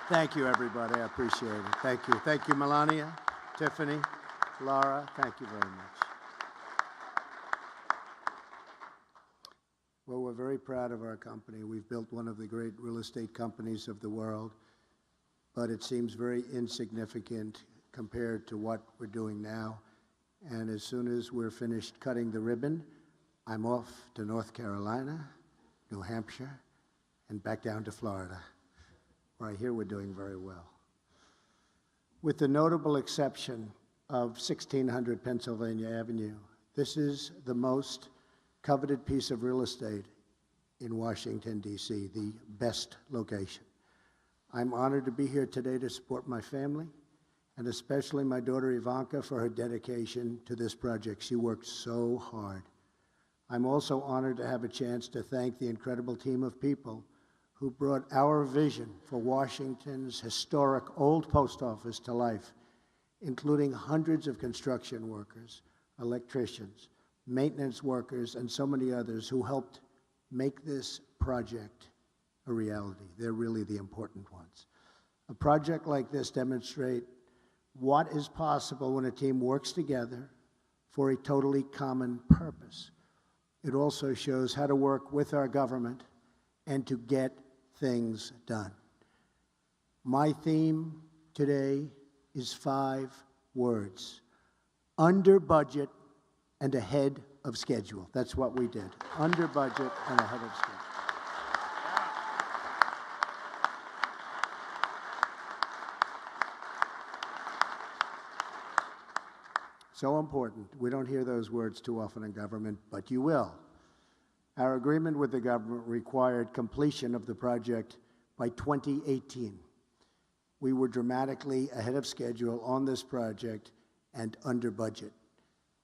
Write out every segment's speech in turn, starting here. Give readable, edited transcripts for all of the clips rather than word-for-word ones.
Thank you, everybody. I appreciate it. Thank you. Thank you, Melania, Tiffany, Laura. Thank you very much. Well, we're very proud of our company. We've built one of the great real estate companies of the world, but it seems very insignificant compared to what we're doing now. And as soon as we're finished cutting the ribbon, I'm off to North Carolina, New Hampshire, and back down to Florida, where I hear we're doing very well. With the notable exception of 1600 Pennsylvania Avenue, this is the most coveted piece of real estate in Washington, D.C., the best location. I'm honored to be here today to support my family, and especially my daughter Ivanka for her dedication to this project. She worked so hard. I'm also honored to have a chance to thank the incredible team of people who brought our vision for Washington's historic old post office to life, including hundreds of construction workers, electricians, maintenance workers, and so many others who helped make this project a reality. They're really the important ones. A project like this demonstrates what is possible when a team works together for a totally common purpose. It also shows how to work with our government and to get things done. My theme today is 5 words: under budget and ahead of schedule. That's what we did. Under budget and ahead of schedule. So important. We don't hear those words too often in government, but you will. Our agreement with the government required completion of the project by 2018. We were dramatically ahead of schedule on this project and under budget.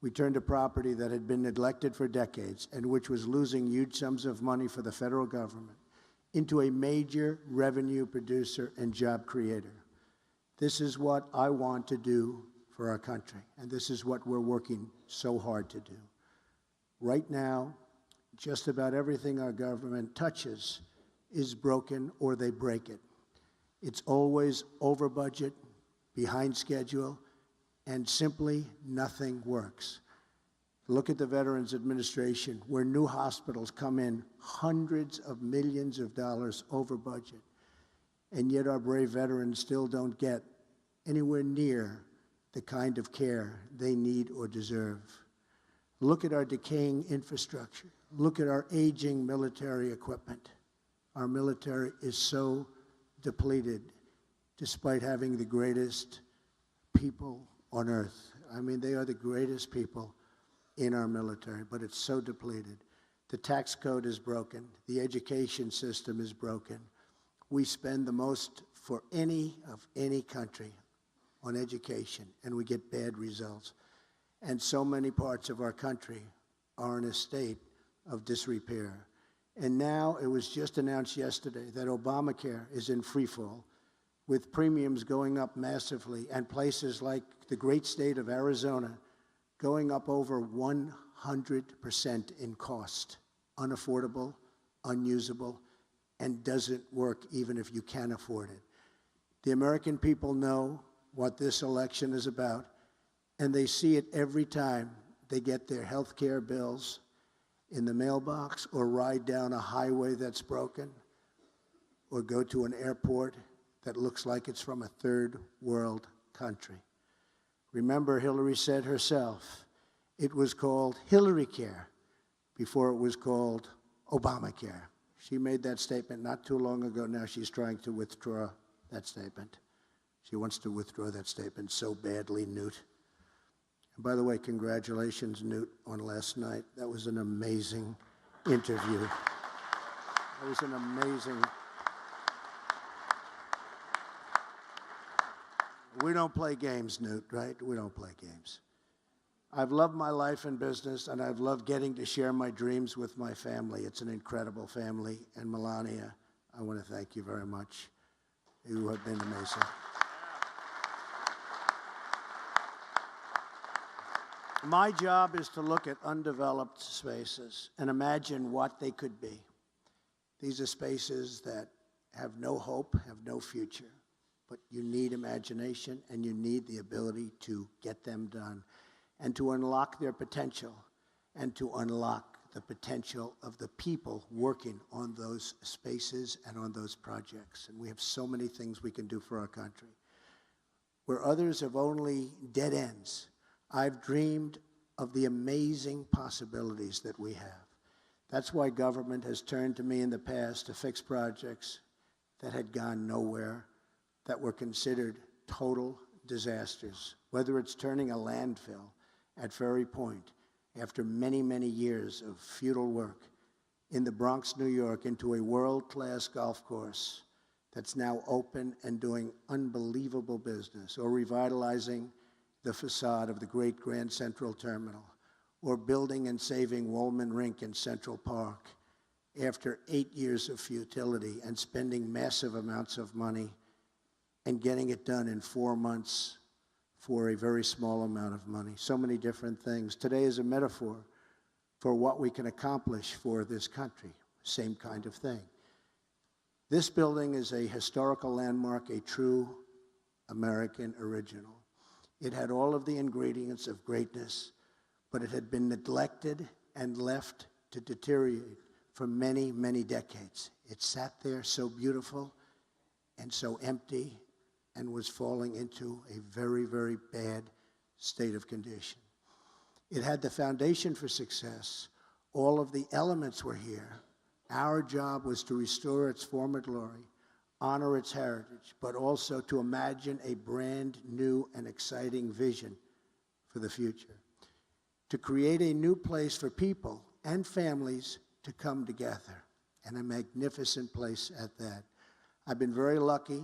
We turned a property that had been neglected for decades and which was losing huge sums of money for the federal government into a major revenue producer and job creator. This is what I want to do for our country, and this is what we're working so hard to do. Right now, just about everything our government touches is broken or they break it. It's always over budget, behind schedule, and simply nothing works. Look at the Veterans Administration, where new hospitals come in hundreds of millions of dollars over budget, and yet our brave veterans still don't get anywhere near the kind of care they need or deserve. Look at our decaying infrastructure. Look at our aging military equipment. Our military is so depleted, despite having the greatest people on earth. I mean, they are the greatest people in our military, but it's so depleted. The tax code is broken. The education system is broken. We spend the most for any country on education, and we get bad results. And so many parts of our country are in a state of disrepair. And now it was just announced yesterday that Obamacare is in freefall, with premiums going up massively, and places like the great state of Arizona going up over 100% in cost. Unaffordable, unusable, and doesn't work even if you can afford it. The American people know what this election is about, and they see it every time they get their health care bills in the mailbox, or ride down a highway that's broken, or go to an airport that looks like it's from a third world country. Remember, Hillary said herself, it was called Hillary Care before it was called Obamacare. She made that statement not too long ago. Now she's trying to withdraw that statement. She wants to withdraw that statement so badly, Newt. And by the way, congratulations, Newt, on last night. That was an amazing interview. That was an amazing... We don't play games, Newt, right? We don't play games. I've loved my life in business, and I've loved getting to share my dreams with my family. It's an incredible family. And Melania, I want to thank you very much. You have been amazing. My job is to look at undeveloped spaces and imagine what they could be. These are spaces that have no hope, have no future. but you need imagination and you need the ability to get them done and to unlock their potential and to unlock the potential of the people working on those spaces and on those projects. And we have so many things we can do for our country. Where others have only dead ends, I've dreamed of the amazing possibilities that we have. That's why government has turned to me in the past to fix projects that had gone nowhere, that were considered total disasters, whether it's turning a landfill at Ferry Point after many, many years of futile work in the Bronx, New York, into a world-class golf course that's now open and doing unbelievable business, or revitalizing the facade of the great Grand Central Terminal, or building and saving Woolman Rink in Central Park after 8 years of futility and spending massive amounts of money and getting it done in 4 months for a very small amount of money. So many different things. Today is a metaphor for what we can accomplish for this country. Same kind of thing. This building is a historical landmark, a true American original. It had all of the ingredients of greatness, but it had been neglected and left to deteriorate for many, many decades. It sat there so beautiful and so empty and was falling into a very, very bad state of condition. It had the foundation for success. All of the elements were here. Our job was to restore its former glory, honor its heritage, but also to imagine a brand new and exciting vision for the future. To create a new place for people and families to come together, and a magnificent place at that. I've been very lucky,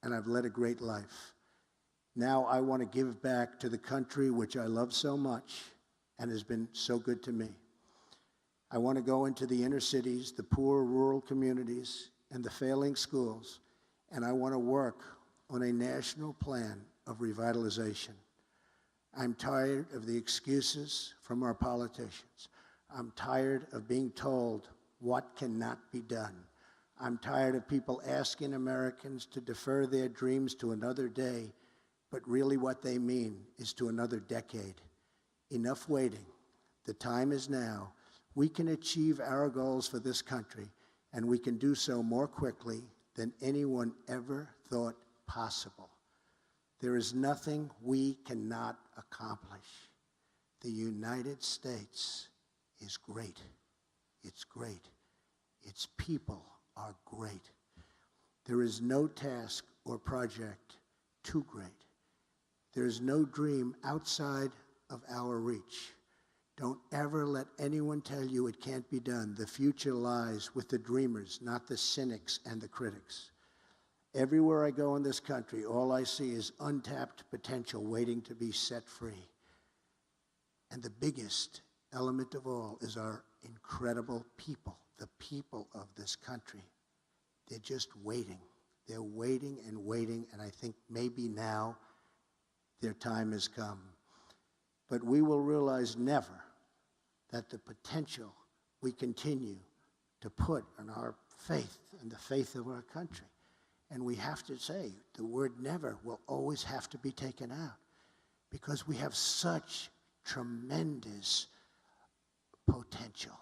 and I've led a great life. Now I want to give back to the country which I love so much and has been so good to me. I want to go into the inner cities, the poor rural communities, and the failing schools, and I want to work on a national plan of revitalization. I'm tired of the excuses from our politicians. I'm tired of being told what cannot be done. I'm tired of people asking Americans to defer their dreams to another day, but really what they mean is to another decade. Enough waiting. The time is now. We can achieve our goals for this country, and we can do so more quickly than anyone ever thought possible. There is nothing we cannot accomplish. The United States is great. It's great. Its people are great. There is no task or project too great. There is no dream outside of our reach. Don't ever let anyone tell you it can't be done. The future lies with the dreamers, not the cynics and the critics. Everywhere I go in this country, all I see is untapped potential waiting to be set free. And the biggest element of all is our incredible people, the people of this country. They're just waiting. They're waiting and waiting, and I think maybe now their time has come. But we will realize never that the potential we continue to put on our faith and the faith of our country. And we have to say, the word never will always have to be taken out, because we have such tremendous potential.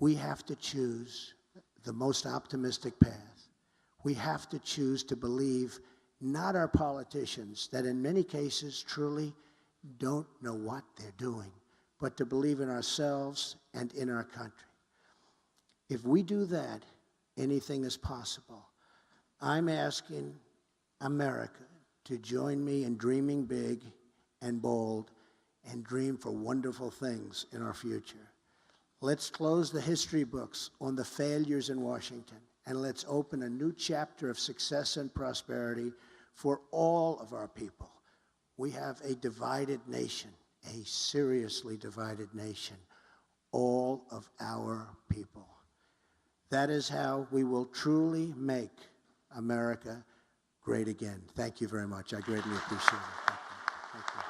We have to choose the most optimistic path. We have to choose to believe not our politicians, that in many cases truly don't know what they're doing, but to believe in ourselves and in our country. If we do that, anything is possible. I'm asking America to join me in dreaming big and bold and dream for wonderful things in our future. Let's close the history books on the failures in Washington, and let's open a new chapter of success and prosperity for all of our people. We have a divided nation, a seriously divided nation, all of our people. That is how we will truly make America great again. Thank you very much. I greatly appreciate it. Thank you. Thank you.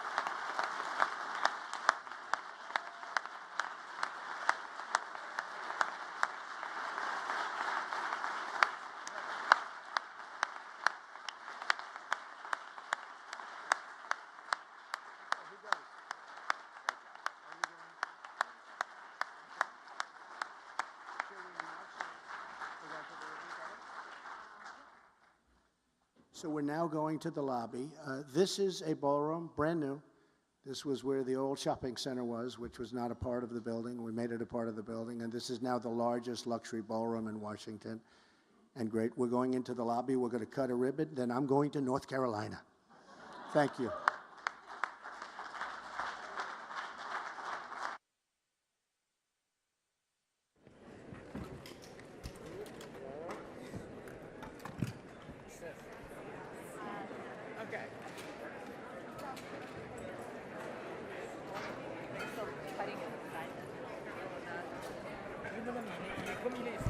So we're now going to the lobby. This is a ballroom, brand new. This was where the old shopping center was, which was not a part of the building. We made it a part of the building, and this is now the largest luxury ballroom in Washington. And great, we're going into the lobby. We're going to cut a ribbon. Then I'm going to North Carolina. Thank you. Okay. Thanks for cutting it.